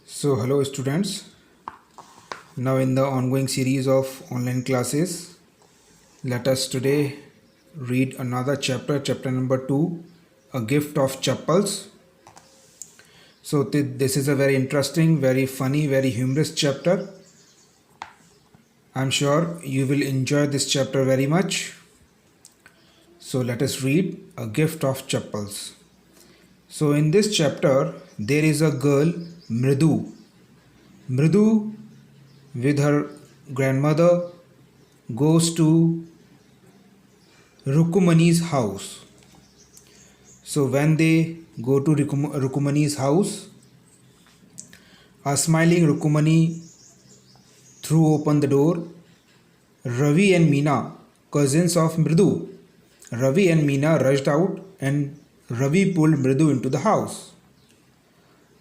So, hello students. Now, in the ongoing series of online classes, let us today read another chapter, chapter number 2, A Gift of Chappals. So, this is a very interesting, very funny, very humorous chapter. I'm sure you will enjoy this chapter very much. So, let us read A Gift of Chappals. So, in this chapter, there is a girl, Mridu. Mridu, with her grandmother, goes to Rukumani's house. So when they go to Rukumani's house, a smiling Rukumani threw open the door. Ravi and Meena, cousins of Mridu, Ravi and Meena rushed out and Ravi pulled Mridu into the house.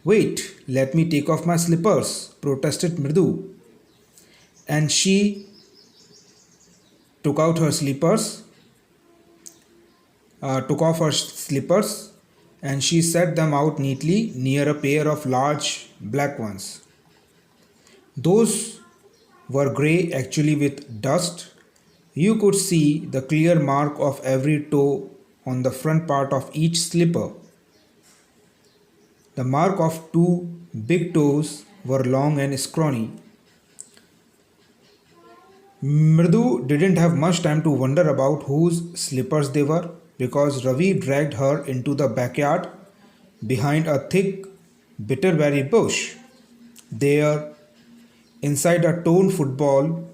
Wait, let me take off my slippers, protested Mridu. And she took out her slippers, took off her slippers, and she set them out neatly near a pair of large black ones. Those were grey actually with dust. You could see the clear mark of every toe on the front part of each slipper. The mark of two big toes were long and scrawny. Mridu didn't have much time to wonder about whose slippers they were because Ravi dragged her into the backyard behind a thick bitterberry bush. There, inside a torn football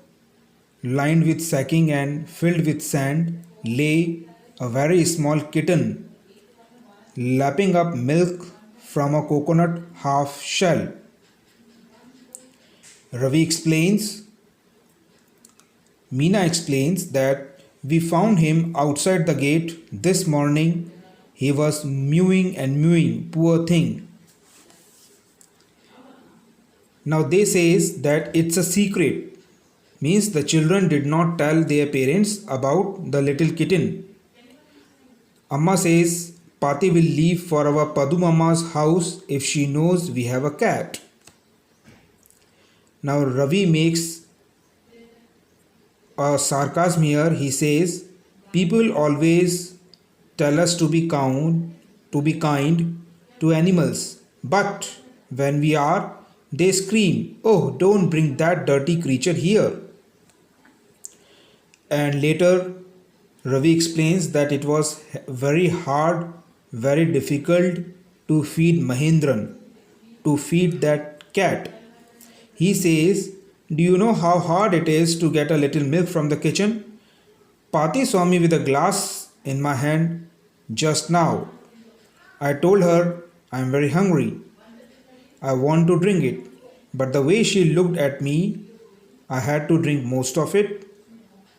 lined with sacking and filled with sand, lay a very small kitten lapping up milk from a coconut half shell. Ravi explains, Meena explains that we found him outside the gate this morning. He was mewing and mewing, poor thing. Now they says that it's a secret, means the children did not tell their parents about the little kitten. Amma says Pati will leave for our Padu Mama's house if she knows we have a cat. Now Ravi makes a sarcasm here. He says, people always tell us to be kind to animals, but when we are, they scream, oh, don't bring that dirty creature here. And later, Ravi explains that it was very hard, very difficult to feed Mahendran, to feed that cat. He says, do you know how hard it is to get a little milk from the kitchen? Pati saw me with a glass in my hand just now. I told her I am very hungry. I want to drink it. But the way she looked at me, I had to drink most of it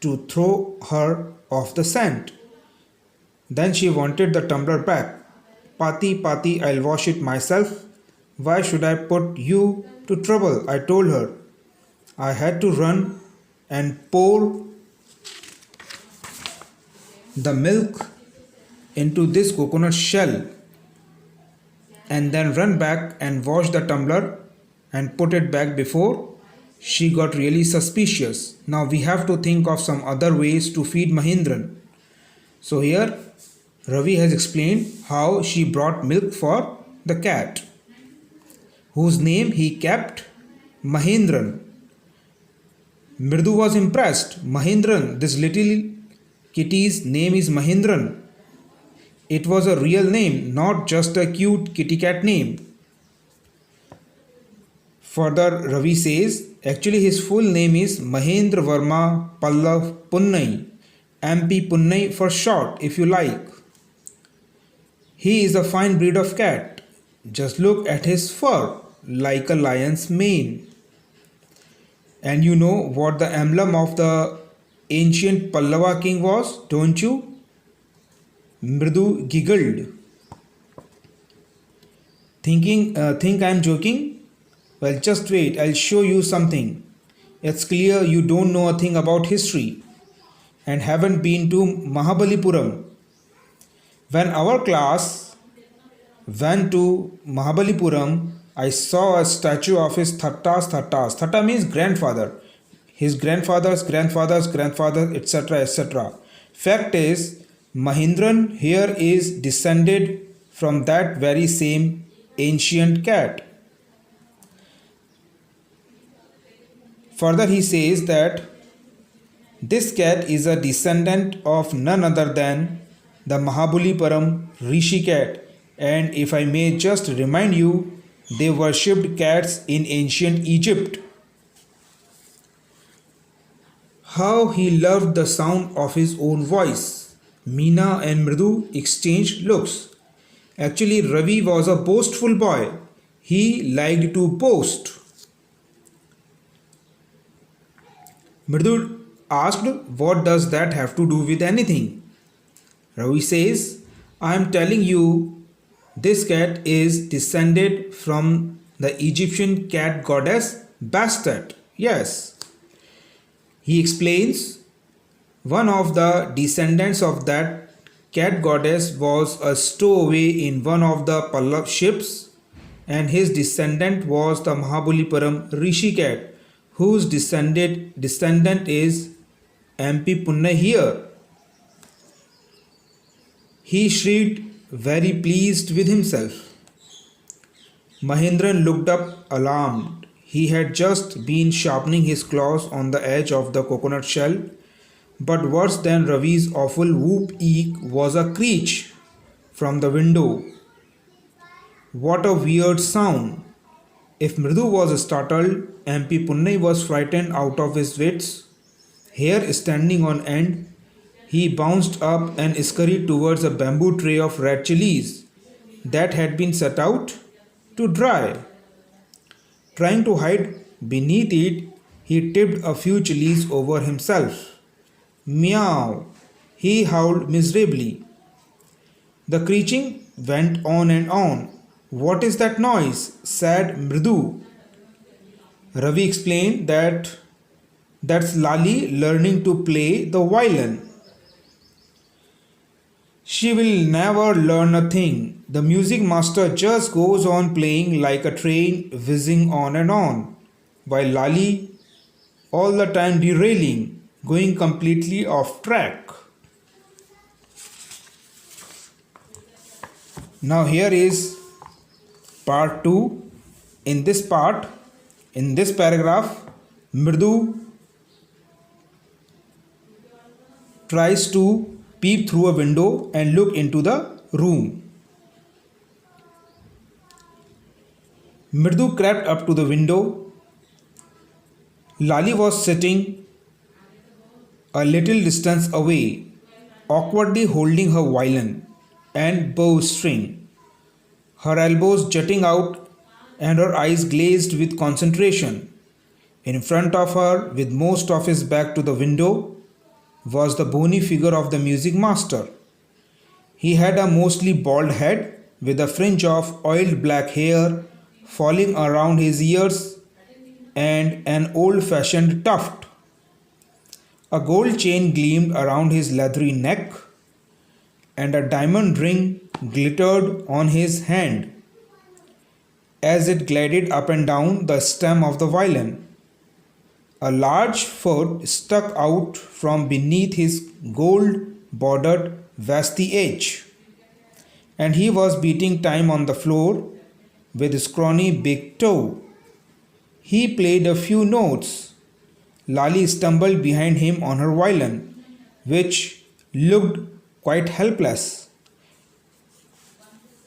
to throw her off the scent. Then she wanted the tumbler back. Pati, I'll wash it myself. Why should I put you to trouble? I told her. I had to run and pour the milk into this coconut shell and then run back and wash the tumbler and put it back before she got really suspicious. Now we have to think of some other ways to feed Mahendran. So here Ravi has explained how she brought milk for the cat, whose name he kept Mahendran. Mridu was impressed. Mahendran, this little kitty's name is Mahendran. It was a real name, not just a cute kitty cat name. Further, Ravi says, actually his full name is Mahendra Verma Pallav Punnai, MP Punnai for short if you like. He is a fine breed of cat. Just look at his fur, like a lion's mane. And you know what the emblem of the ancient Pallava king was, don't you? Mridu giggled. Think I'm joking? Well, just wait, I'll show you something. It's clear you don't know a thing about history and haven't been to Mahabalipuram. When our class went to Mahabalipuram, I saw a statue of his Thattas Thattas. Thatta means grandfather. His grandfather's grandfather's grandfather, etc. etc. Fact is, Mahindran here is descended from that very same ancient cat. Further, he says that this cat is a descendant of none other than the Mahabalipuram Rishi cat. And if I may just remind you, they worshipped cats in ancient Egypt. How he loved the sound of his own voice. Meena and Mridu exchanged looks. Actually, Ravi was a boastful boy. He liked to boast. Mridu asked, "What does that have to do with anything?" Ravi says, "I am telling you, this cat is descended from the Egyptian cat goddess Bastet." Yes. He explains, one of the descendants of that cat goddess was a stowaway in one of the Pallav ships, and his descendant was the Mahabalipuram Rishi cat, whose descendant is MP Punna here. He shrieked, very pleased with himself. Mahindran looked up alarmed. He had just been sharpening his claws on the edge of the coconut shell, but worse than Ravi's awful whoop eek was a screech from the window. What a weird sound! If Mridu was startled, MP Punnai was frightened out of his wits. Hair standing on end, he bounced up and scurried towards a bamboo tray of red chilies that had been set out to dry. Trying to hide beneath it, he tipped a few chilies over himself. Meow! He howled miserably. The screeching went on and on. What is that noise? Said Mridu. Ravi explained that that's Lali learning to play the violin. She will never learn a thing. The music master just goes on playing like a train whizzing on and on, while Lali all the time derailing, going completely off track. Now here is part 2. In this paragraph, Mridu tries to peep through a window and look into the room. Mridu crept up to the window. Lali was sitting a little distance away, awkwardly holding her violin and bowstring, her elbows jutting out and her eyes glazed with concentration. In front of her, with most of his back to the window, was the bony figure of the music master. He had a mostly bald head with a fringe of oiled black hair falling around his ears and an old-fashioned tuft. A gold chain gleamed around his leathery neck, and a diamond ring glittered on his hand as it glided up and down the stem of the violin. A large foot stuck out from beneath his gold-bordered vasty edge, and he was beating time on the floor with his scrawny big toe. He played a few notes. Lali stumbled behind him on her violin, which looked quite helpless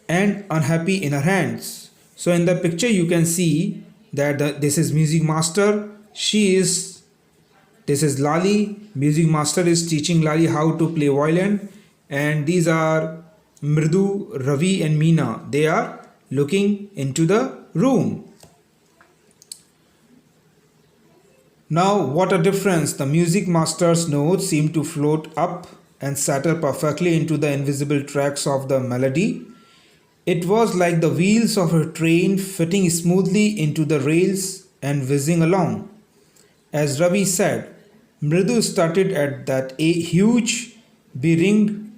and unhappy in her hands. So in the picture you can see that this is music master. This is Lali. Music master is teaching Lali how to play violin, and these are Mridu, Ravi and Meena. They are looking into the room. Now what a difference! The music master's notes seem to float up and settle perfectly into the invisible tracks of the melody. It was like the wheels of a train fitting smoothly into the rails and whizzing along. As Ravi said, Mridu started at that huge, beringed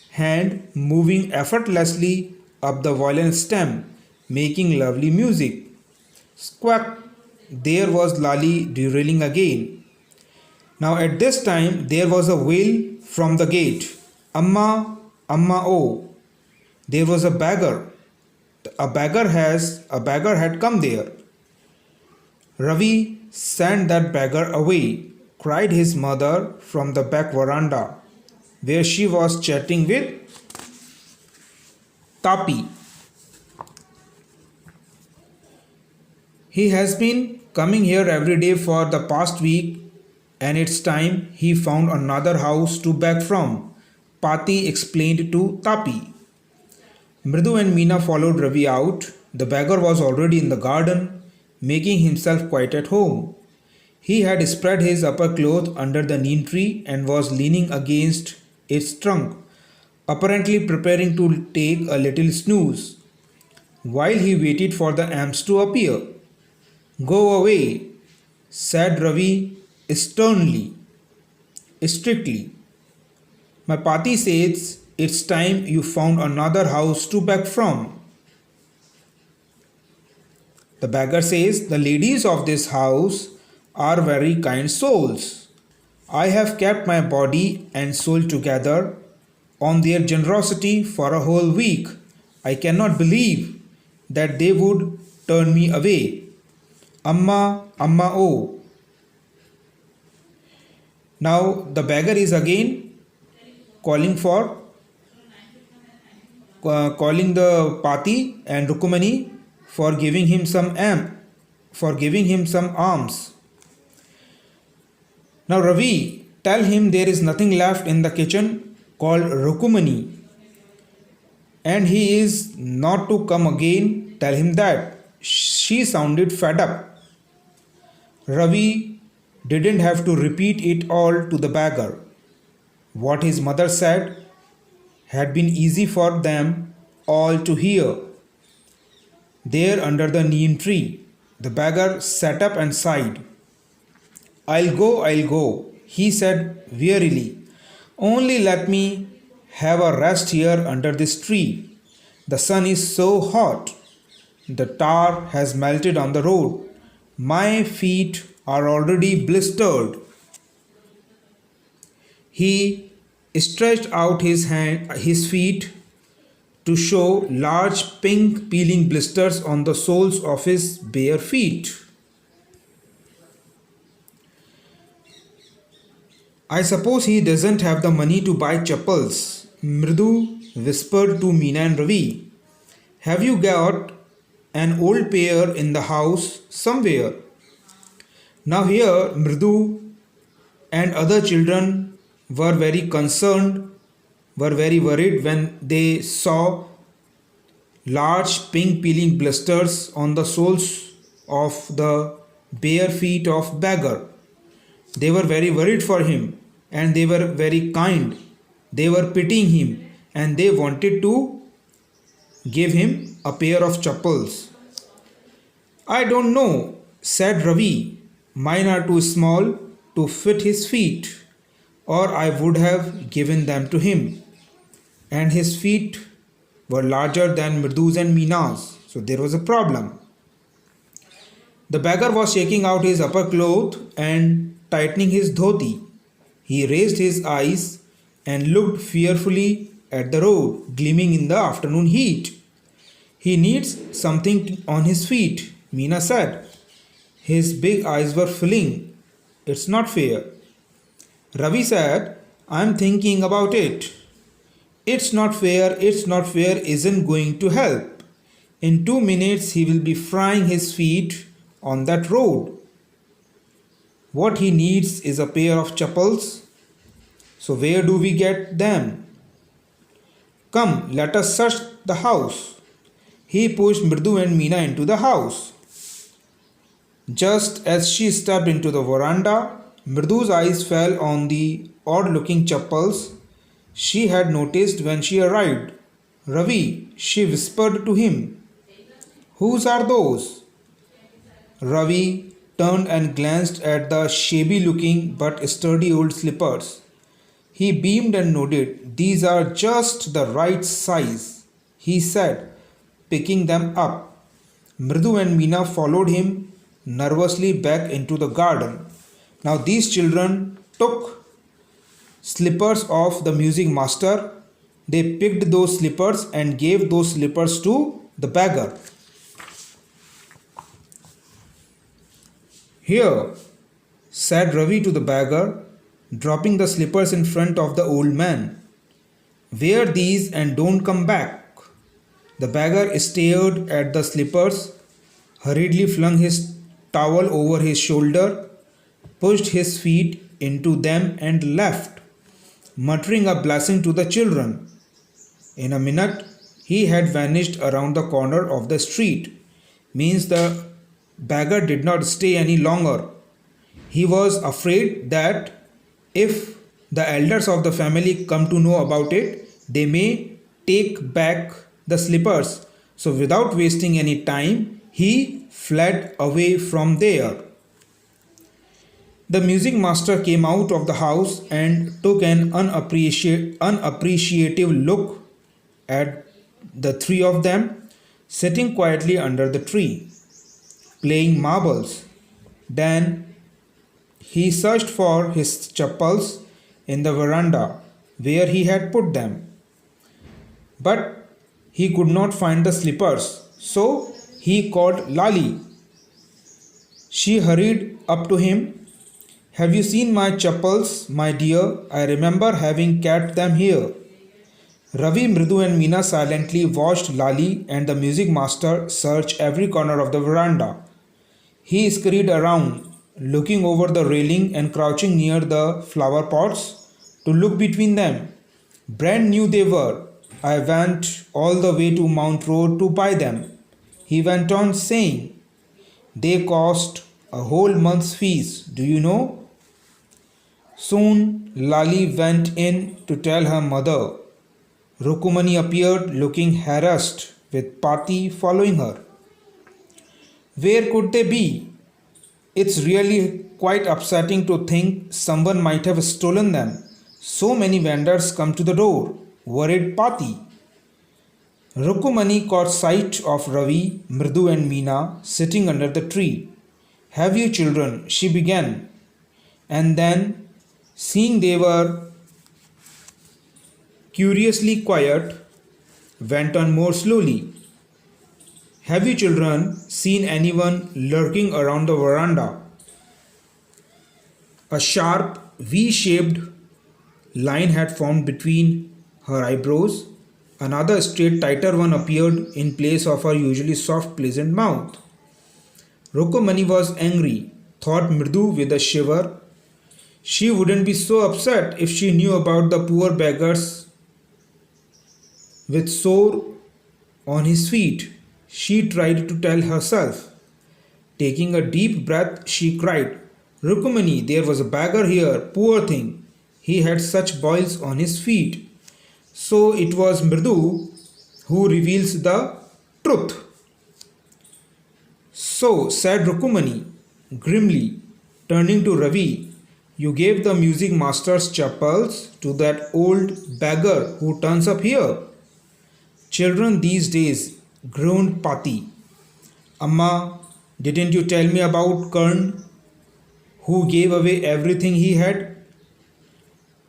hand moving effortlessly up the violin stem making lovely music. Squawk! There was Lali derailing again. Now at this time there was a wail from the gate. Amma, Amma oh. There was a beggar. A beggar had come there. Ravi sent that beggar away, cried his mother from the back veranda, where she was chatting with Tapi. He has been coming here every day for the past week, and it's time he found another house to beg from, Pati explained to Tapi. Mridu and Meena followed Ravi out. The beggar was already in the garden, making himself quite at home. He had spread his upper cloth under the neem tree and was leaning against its trunk, apparently preparing to take a little snooze, while he waited for the ants to appear. Go away, said Ravi sternly, strictly. My Pati says it's time you found another house to beg from. The beggar says the ladies of this house are very kind souls. I have kept my body and soul together on their generosity for a whole week. I cannot believe that they would turn me away. Amma, Amma oh. Now the beggar is again calling the Pati and Rukumani for giving him some alms. Now Ravi, tell him there is nothing left in the kitchen called Rukumani, and he is not to come again. Tell him that. She sounded fed up. Ravi didn't have to repeat it all to the beggar. What his mother said had been easy for them all to hear. There under the neem tree, the beggar sat up and sighed. I'll go, he said wearily. Only let me have a rest here under this tree. The sun is so hot. The tar has melted on the road. My feet are already blistered. He stretched out his feet to show large pink peeling blisters on the soles of his bare feet. I suppose he doesn't have the money to buy chappals, Mridu whispered to Meena and Ravi. Have you got an old pair in the house somewhere? Now here Mridu and other children were very concerned, were very worried when they saw large pink peeling blisters on the soles of the bare feet of beggar. They were very worried for him, and they were very kind. They were pitying him, and they wanted to give him a pair of chappals. I don't know, said Ravi. Mine are too small to fit his feet, or I would have given them to him. And his feet were larger than Mridu's and Meena's, so there was a problem. The beggar was shaking out his upper cloth and tightening his dhoti. He raised his eyes and looked fearfully at the road, gleaming in the afternoon heat. He needs something on his feet, Meena said. His big eyes were filling. It's not fair. Ravi said, I'm thinking about it. It's not fair isn't going to help. In 2 minutes he will be frying his feet on that road. What he needs is a pair of chappals. So where do we get them? Come, let us search the house. He pushed Mridu and Meena into the house. Just as she stepped into the veranda, Mridu's eyes fell on the odd-looking chappals she had noticed when she arrived. Ravi, she whispered to him. Whose are those? Ravi turned and glanced at the shabby-looking but sturdy old slippers. He beamed and nodded. These are just the right size, he said, picking them up. Mridu and Meena followed him nervously back into the garden. Now these children took slippers of the music master. They picked those slippers and gave those slippers to the beggar. Here, said Ravi to the beggar, dropping the slippers in front of the old man. Wear these and don't come back. The beggar stared at the slippers, hurriedly flung his towel over his shoulder, pushed his feet into them and left, muttering a blessing to the children. In a minute, he had vanished around the corner of the street. Means the beggar did not stay any longer. He was afraid that if the elders of the family come to know about it, they may take back the slippers. So, without wasting any time, he fled away from there. The music master came out of the house and took an unappreciative look at the three of them sitting quietly under the tree, playing marbles. Then he searched for his chappals in the veranda where he had put them. But he could not find the slippers, so he called Lali. She hurried up to him. Have you seen my chappals, my dear? I remember having kept them here. Ravi, Mridu, and Meena silently watched Lali and the music master search every corner of the veranda. He scurried around, looking over the railing and crouching near the flower pots to look between them. Brand new they were. I went all the way to Mount Road to buy them. He went on saying, they cost a whole month's fees, do you know? Soon Lali went in to tell her mother. Rukumani appeared looking harassed with Pati following her. Where could they be? It's really quite upsetting to think someone might have stolen them. So many vendors come to the door, worried Pati. Rukumani caught sight of Ravi, Mridu and Meena sitting under the tree. Have you children? She began. And then, seeing they were curiously quiet, went on more slowly. Have you children seen anyone lurking around the veranda? A sharp V-shaped line had formed between her eyebrows. Another straight, tighter one appeared in place of her usually soft, pleasant mouth. Rukumani was angry, thought Mridu with a shiver. She wouldn't be so upset if she knew about the poor beggars with sore on his feet. She tried to tell herself. Taking a deep breath, she cried, Rukumani, there was a beggar here, poor thing. He had such boils on his feet. So it was Mridu who reveals the truth. So, said Rukumani, grimly, turning to Ravi, you gave the music master's chappals to that old beggar who turns up here. Children these days, groaned Pati. Amma, didn't you tell me about Karn, who gave away everything he had?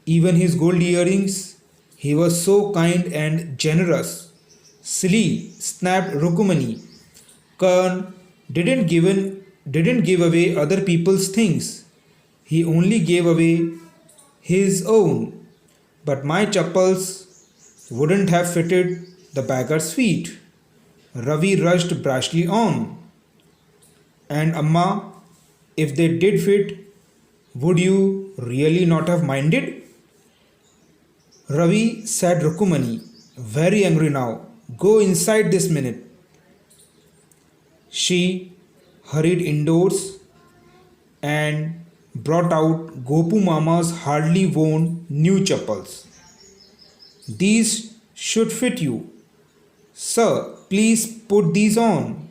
Even his gold earrings? He was so kind and generous. Silly, snapped Rukumani. Karn didn't give away other people's things. He only gave away his own. But my chappals wouldn't have fitted the beggar's feet. Ravi rushed brashly on. And Amma, if they did fit, would you really not have minded? Ravi said Rukumani, very angry now. Go inside this minute. She hurried indoors and brought out Gopu Mama's hardly worn new chappals. These should fit you. Sir, please put these on.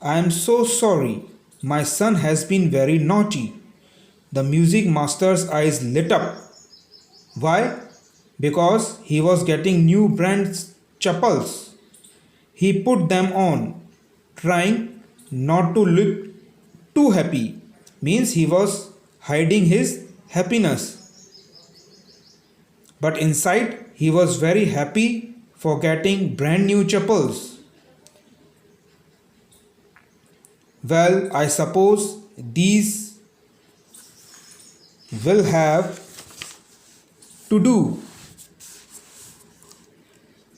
I am so sorry. My son has been very naughty. The music master's eyes lit up. Why? Because he was getting new brand chappals. He put them on, trying not to look too happy, means he was hiding his happiness. But inside, he was very happy for getting brand new chappals. Well, I suppose these will have to do.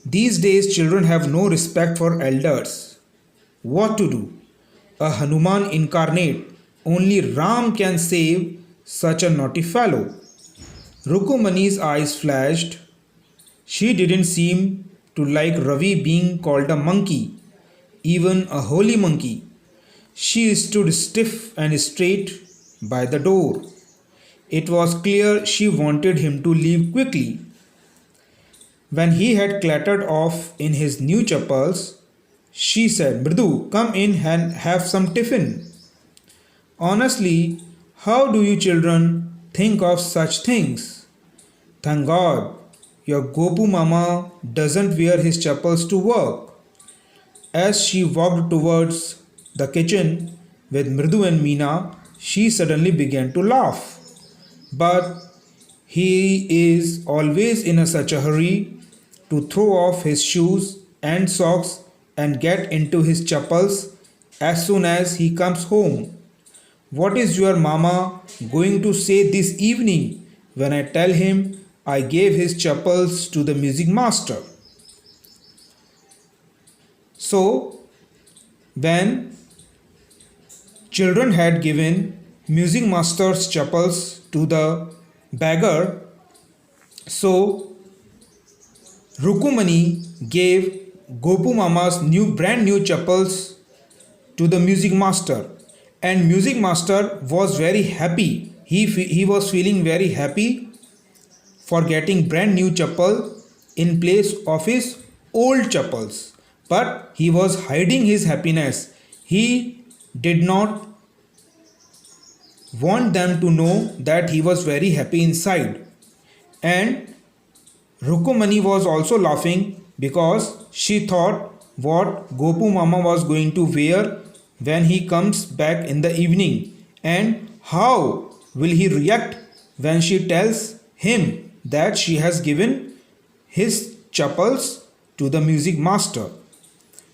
These days, children have no respect for elders. What to do? A Hanuman incarnate, only Ram can save such a naughty fellow. Rukumani's eyes flashed. She didn't seem to like Ravi being called a monkey, even a holy monkey. She stood stiff and straight by the door. It was clear she wanted him to leave quickly. When he had clattered off in his new chappals, she said, Mridu, come in and have some tiffin. Honestly, how do you children think of such things? Thank God, your Gopu Mama doesn't wear his chappals to work. As she walked towards the kitchen with Mridu and Meena, she suddenly began to laugh. But he is always in such a hurry to throw off his shoes and socks and get into his chappals as soon as he comes home. What is your mama going to say this evening when I tell him I gave his chappals to the music master? So, when children had given music master's chappals to the beggar, so Rukumani gave Gopu Mama's brand new chappals to the music master, and music master was very happy. He was feeling very happy for getting brand new chappal in place of his old chappals, but he was hiding his happiness. He did not want them to know that he was very happy inside. And Rukumani was also laughing because she thought what Gopu Mama was going to wear when he comes back in the evening, and how will he react when she tells him that she has given his chappals to the music master.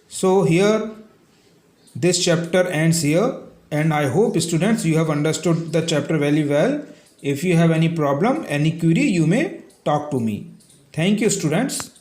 So here this chapter ends here, and I hope students you have understood the chapter very well. If you have any problem, any query, you may talk to me. Thank you students.